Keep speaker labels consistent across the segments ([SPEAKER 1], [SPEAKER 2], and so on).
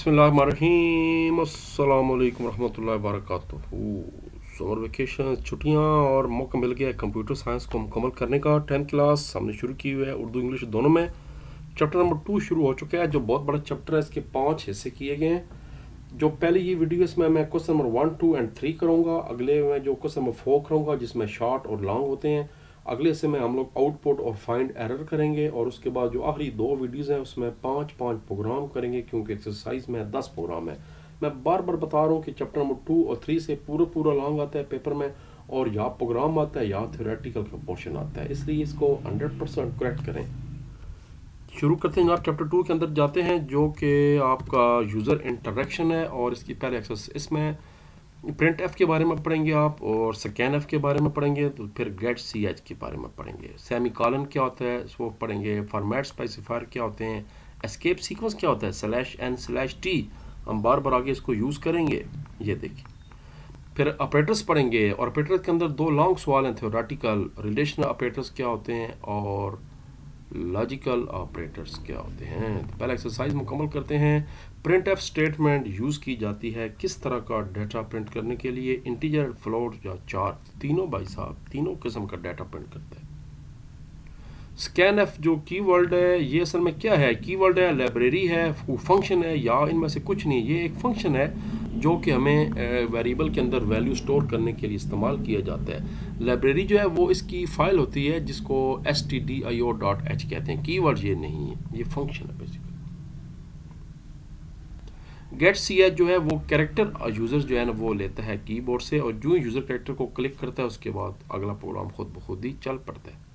[SPEAKER 1] बिस्मिल्लाहिर्रहमानिर्रहीम अस्सलाम वालेकुम रहमतुल्लाहि व बरकातुहू। समर वेकेशन छुट्टियां और मौका मिल गया कंप्यूटर साइंस को मुकम्मल करने का। 10th क्लास हमने शुरू की हुई है, उर्दू इंग्लिश दोनों में। चैप्टर नंबर 2 शुरू हो चुका है, जो बहुत बड़ा चैप्टर है। इसके 5 हिस्से किए गए हैं। जो पहले ये वीडियो इसमें मैं क्वेश्चन नंबर 1, 2 एंड 3 करूँगा। अगले में जो क्वेश्चन नंबर 4 करूँगा, जिसमें शॉर्ट और लॉन्ग होते हैं। अगले हिस्से में हम लोग आउटपुट और फाइंड एरर करेंगे, और उसके बाद जो आखिरी 2 वीडियोज़ हैं उसमें 5-5 प्रोग्राम करेंगे, क्योंकि एक्सरसाइज में 10 प्रोग्राम है। मैं बार बार बता रहा हूँ कि चैप्टर नंबर 2 और 3 से पूरा लॉन्ग आता है पेपर में, और या प्रोग्राम आता है या थ्योरेटिकल का पोर्शन आता है, इसलिए इसको 100% करेक्ट करें। शुरू करते हैं। आप चैप्टर 2 के अंदर जाते हैं, जो कि आपका यूज़र इंटरेक्शन है। और इसकी पहले एक्सरसाइज इसमें प्रिंट एफ के बारे में पढ़ेंगे आप, और स्कैन एफ के बारे में पढ़ेंगे, तो फिर गेट सी एच के बारे में पढ़ेंगे। सेमी कॉलन क्या होता है वो पढ़ेंगे। फॉर्मेट स्पेसिफायर क्या होते हैं। एस्केप सीक्वेंस क्या होता है। /n/t हम बार बार आगे इसको यूज़ करेंगे, ये देखिए। फिर ऑपरेटर्स पढ़ेंगे, और ऑपरेटर्स के अंदर 2 लॉन्ग सवाल हैं थ्योरेटिकल। रिलेशनल ऑपरेटर्स क्या होते हैं और लॉजिकल ऑपरेटर्स क्या होते हैं। तो पहले एक्सरसाइज मुकम्मल करते हैं। प्रिंट एफ स्टेटमेंट यूज़ की जाती है किस तरह का डाटा प्रिंट करने के लिए। इंटीजर, फ्लोट या चार्ट, तीनों भाई साहब तीनों किस्म का डाटा प्रिंट करता है। स्कैन एफ जो कीवर्ड है, ये असल में क्या है। कीवर्ड है, लाइब्रेरी है, फंक्शन है, या इनमें से कुछ नहीं। ये एक फंक्शन है जो कि हमें वेरिएबल के अंदर वैल्यू स्टोर करने के लिए इस्तेमाल किया जाता है। लाइब्रेरी जो है वो इसकी फ़ाइल होती है, जिसको stdio.h कहते हैं। कीवर्ड ये नहीं है, ये फंक्शन है बेसिकली। गेट सी एच जो है वो कैरेक्टर यूज़र जो है ना वो लेता है कीबोर्ड से, और जो यूज़र कैरेक्टर को क्लिक करता है उसके बाद अगला प्रोग्राम खुद ब खुद ही चल पड़ता है।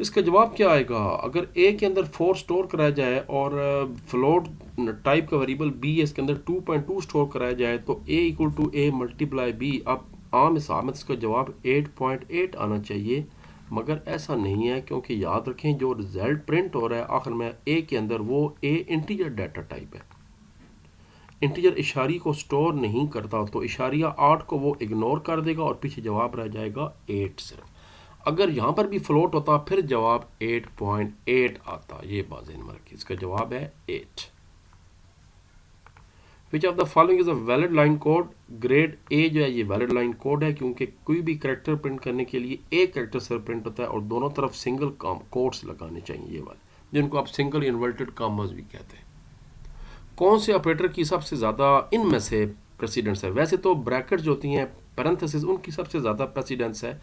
[SPEAKER 1] इसका जवाब क्या आएगा। अगर ए के अंदर 4 स्टोर कराया जाए, और फ्लोट टाइप का वेरिएबल बी है, इसके अंदर 2.2 स्टोर कराया जाए, तो A equal to A multiply B. अब आम हिसाब में इसका जवाब 8.8 आना चाहिए, मगर ऐसा नहीं है, क्योंकि याद रखें जो रिजल्ट प्रिंट हो रहा है आखिर में ए के अंदर, वो ए इंटीजर डाटा टाइप है। इंटीजर इशारी को स्टोर नहीं करता, तो इशारिया 8 को वो इग्नोर कर देगा, और पीछे जवाब रह जाएगा 8 सिर्फ। अगर यहाँ पर भी फ्लोट होता फिर जवाब 8.8 आता। ये बात ध्यान में रखिए, इसका जवाब है 8। Which of the following is a valid line code. Grade A जो है ये वैलिड लाइन कोड है, क्योंकि कोई भी करेक्टर प्रिंट करने के लिए एक करेक्टर सिर्फ प्रिंट होता है, और दोनों तरफ सिंगल कोट्स लगाने चाहिए, ये वाले जिनको आप सिंगल इन्वर्टेड कॉमास भी कहते हैं। कौन से ऑपरेटर की सबसे ज़्यादा इनमें से प्रेसिडेंस है। वैसे तो ब्रैकेट जो होती हैं पैरेंथेसिस, उनकी सबसे ज़्यादा प्रेसिडेंस है,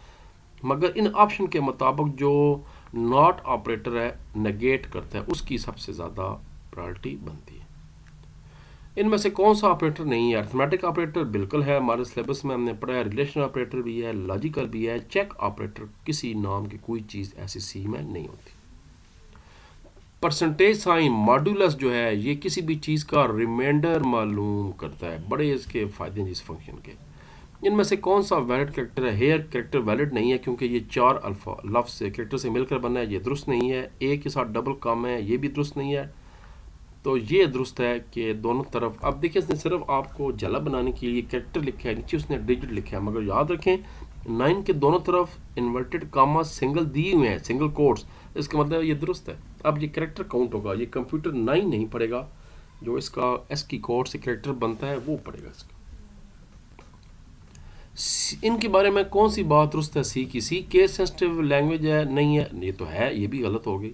[SPEAKER 1] मगर इन ऑप्शन के मुताबिक जो नॉट ऑपरेटर है नेगेट करता है, उसकी सबसे ज़्यादा प्रायोरिटी बनती है। इनमें से कौन सा ऑपरेटर नहीं है। अरिथमेटिक ऑपरेटर बिल्कुल है, हमारे सिलेबस में हमने पढ़ा है। रिलेशनल ऑपरेटर भी है, लॉजिकल भी है। चेक ऑपरेटर किसी नाम की कोई चीज़ ऐसी सी में नहीं होती। परसेंटेज साइन मॉड्यूलस जो है ये किसी भी चीज़ का रिमाइंडर मालूम करता है। बड़े इसके फ़ायदे हैं इस फंक्शन के। इनमें से कौन सा वैलिड कैरेक्टर है। हेयर कैरेक्टर वैलिड नहीं है, क्योंकि ये 4 अल्फा लफ्ज़ से कैरेक्टर से मिलकर बना है, ये दुरुस्त नहीं है। ए के साथ डबल कॉमा है, ये भी दुरुस्त नहीं है। तो ये दुरुस्त है कि दोनों तरफ। अब देखिए, इसने सिर्फ आपको जला बनाने के लिए कैरेक्टर लिखा है, नीचे उसने डिजिट लिखा है, मगर याद रखें 9 के दोनों तरफ इन्वर्टेड कामा सिंगल दिए हुए हैं, सिंगल कोट्स। इसका मतलब ये दुरुस्त है। अब ये कैरेक्टर काउंट होगा, ये कंप्यूटर 9 नहीं पड़ेगा, जो इसका एस की कोड से कैरेक्टर बनता है वो पड़ेगा इसका। इनके बारे में कौन सी बात दुरुस्त है। सी की सी केस सेंसिटिव लैंग्वेज है, नहीं है, ये तो है, ये भी गलत हो गई।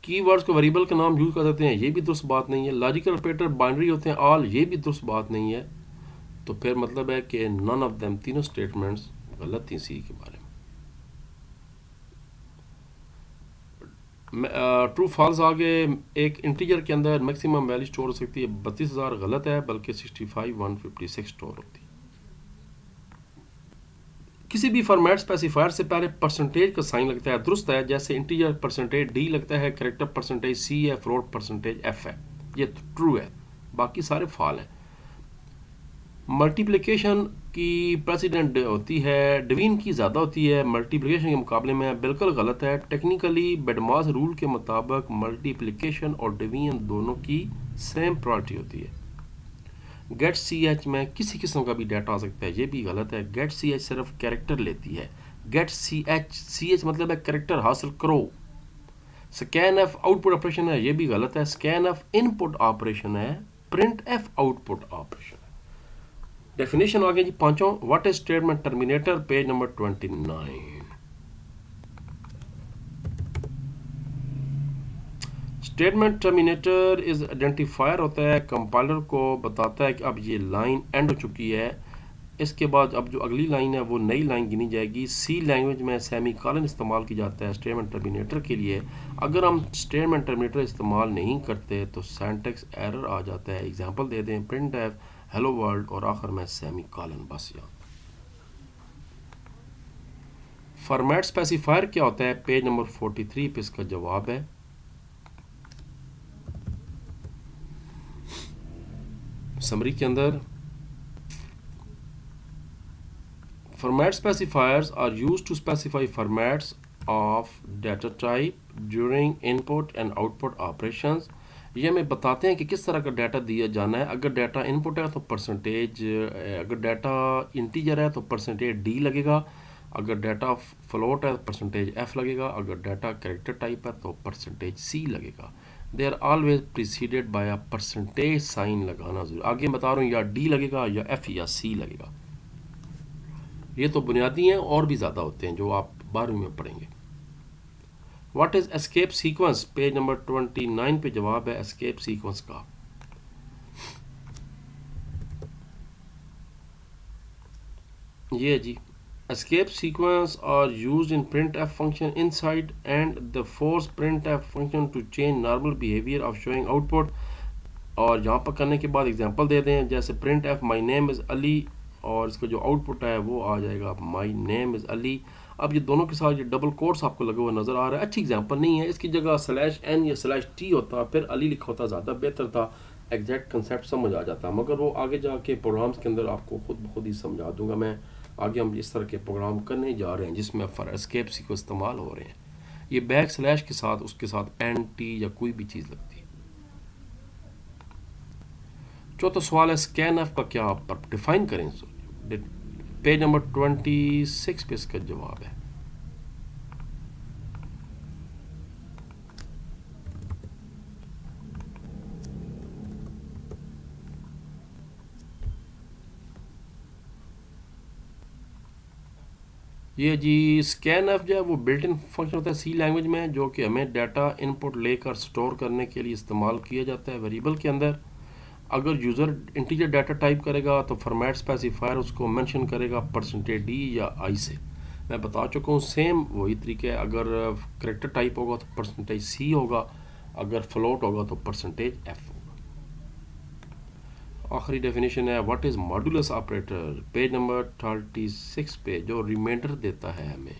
[SPEAKER 1] कीवर्ड्स को वेरिएबल का नाम यूज़ कर सकते हैं, ये भी दुरुस्त बात नहीं है। लॉजिकल ऑपरेटर बाइनरी होते हैं ऑल, ये भी दुरुस्त बात नहीं है। तो फिर मतलब है कि नन ऑफ देम, तीनों स्टेटमेंट्स गलत थी सी के बारे में। ट्रू फॉल्स आगे। एक इंटीजर के अंदर मैक्सिमम वैल्यू स्टोर हो सकती है 32,000, गलत है, बल्कि 65,156 स्टोर होती है। किसी भी फॉर्मेट स्पेसिफायर से पहले परसेंटेज का साइन लगता है, दुरुस्त है। जैसे इंटीजर परसेंटेज डी लगता है, करेक्टर परसेंटेज सी है, फ्लोट परसेंटेज एफ है, ये ट्रू है। बाकी सारे फॉल हैं। मल्टीप्लिकेशन की प्रेसिडेंट होती है, डिवीजन की ज़्यादा होती है मल्टीप्लिकेशन के मुकाबले में, बिल्कुल गलत है। टेक्निकली बेडमास रूल के मुताबिक मल्टीप्लिकेशन और डिवीजन दोनों की सेम प्रायोरिटी होती है। गेट सी एच में किसी किस्म का भी डाटा आ सकता है, ये भी गलत है। गेट सी एच सिर्फ कैरेक्टर लेती है। गेट सी एच मतलब है कैरेक्टर हासिल करो। स्कैन एफ आउटपुट ऑपरेशन है, ये भी गलत है। स्कैन एफ इनपुट ऑपरेशन है, प्रिंट एफ आउटपुट ऑपरेशन है। डेफिनेशन आ गया जी पांचों। What is statement terminator, page number 29। Statement terminator is identifier होता है, कंपाइलर को बताता है कि अब ये लाइन एंड हो चुकी है। इसके बाद अब जो अगली लाइन है वो नई लाइन गिनी जाएगी। सी लैंग्वेज में सेमी कॉलन इस्तेमाल की जाता है स्टेटमेंट टर्मिनेटर के लिए। अगर हम स्टेटमेंट टर्मिनेटर इस्तेमाल नहीं करते तो सिंटैक्स एरर आ जाता है। एग्जांपल दे दें, प्रिंट एफ हेलो वर्ल्ड और आखिर में सेमी कॉलन, बस यहाँ। फॉर्मेट स्पेसिफायर क्या होता है, पेज नंबर 43 पे इसका जवाब है। समरी के अंदर format specifiers are used to specify formats of data type during input and output operations। ये हमें बताते हैं कि किस तरह का डाटा दिया जाना है। अगर डाटा इनपुट है तो परसेंटेज, अगर डाटा इंटीजर है तो परसेंटेज डी लगेगा, अगर डाटा फ्लोट है तो परसेंटेज एफ लगेगा, अगर डाटा कैरेक्टर टाइप है तो परसेंटेज सी लगेगा। They are always preceded by a percentage sign लगाना जरूर। आगे बता रहा हूँ, या डी लगेगा या एफ या सी लगेगा। ये तो बुनियादी हैं, और भी ज़्यादा होते हैं जो आप 12वीं में पढ़ेंगे। What is escape sequence, page number 29 पे जवाब है एस्केप सीक्वेंस का। ये जी, escape sequence are used in printf function inside and the force printf function to change normal behaviour of showing output. और यहाँ पर करने के बाद एग्जांपल दे दें, जैसे print F my name is Ali, और इसका जो आउटपुट है वो आ जाएगा माई नेम इज़ अली। अब ये दोनों के साथ ये डबल कोट्स आपको लगा हुआ नज़र आ रहा है। अच्छी एग्जांपल नहीं है, इसकी जगह स्लैश एन या स्लैश टी होता, फिर अली लिखा होता, ज़्यादा बेहतर था, एग्जैक्ट कंसेप्ट समझ आ जाता। मगर वो आगे जाके प्रोग्राम्स के अंदर आपको खुद ब खुद ही समझा दूंगा मैं। आगे हम इस तरह के प्रोग्राम करने जा रहे हैं जिसमें फॉर एस्केप सी को इस्तेमाल हो रहे हैं। ये बैक स्लैश के साथ उसके साथ एन टी या कोई भी चीज़ लगती है। चौथा सवाल है, स्कैन एफ का क्या आप डिफाइन करें। पेज नंबर 26 पे इसका जवाब है। ये जी, स्कैन एफ जो है वो बिल्ट इन फंक्शन होता है सी लैंग्वेज में, जो कि हमें डाटा इनपुट लेकर स्टोर करने के लिए इस्तेमाल किया जाता है वेरिएबल के अंदर। अगर यूज़र इंटीजर डाटा टाइप करेगा तो फॉर्मेट स्पेसिफायर उसको मेंशन करेगा परसेंटेज डी या आई से। मैं बता चुका हूँ, सेम वही तरीके है। अगर करेक्टर टाइप होगा तो परसेंटेज सी होगा, अगर फ्लोट होगा तो परसेंटेज एफ होगा। आखिरी डेफिनेशन है, what is modulus operator, page number 36 पे, जो रिमाइंडर देता है हमें।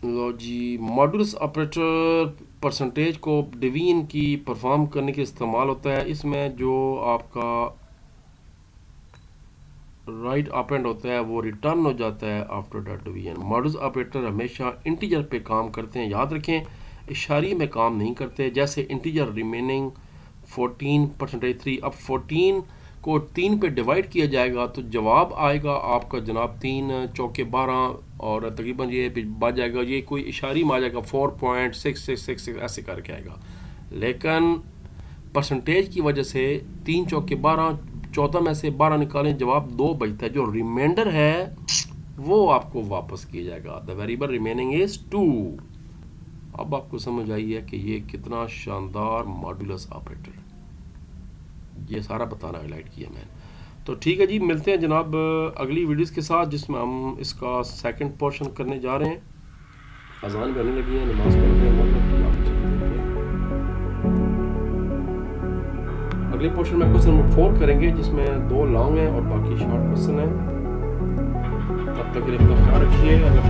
[SPEAKER 1] लो जी, मॉडुलस ऑपरेटर परसेंटेज को डिवीजन की परफॉर्म करने के इस्तेमाल होता है। इसमें जो आपका राइट ऑपरेंड होता है वो रिटर्न हो जाता है after that division. Modulus operator हमेशा इंटीजर पे काम करते हैं, याद रखें, इशारी में काम नहीं करते। जैसे इंटीजर रिमेनिंग 14 परसेंटेज 3, अब 14 को 3 पे डिवाइड किया जाएगा तो जवाब आएगा आपका जनाब 3 चौके 12, और तकरीबन ये बच जाएगा, ये कोई इशारी में आ जाएगा 4.6666 ऐसे करके आएगा। लेकिन परसेंटेज की वजह से 3 चौके 12, 14 में से 12 निकालें, जवाब 2 बचता है। जो रिमाइंडर है वो आपको वापस किया जाएगा। The variable remaining is 2। अब आपको समझ आई है कि ये कितना शानदार मॉडुलस ऑपरेटर, ये सारा बताना हाईलाइट किया मैंने। तो ठीक है जी, मिलते हैं जनाब अगली वीडियोस के साथ जिसमें हम इसका सेकंड पोर्शन करने जा रहे हैं। अजान भी होने लगी है, नमाज पढ़ते हैं। अगले पोर्शन में क्वेश्चन नंबर 4 करेंगे जिसमें 2 लॉन्ग हैं और बाकी शॉर्ट क्वेश्चन हैं। तब तक के लिए अपना ख्याल रखिए। अगर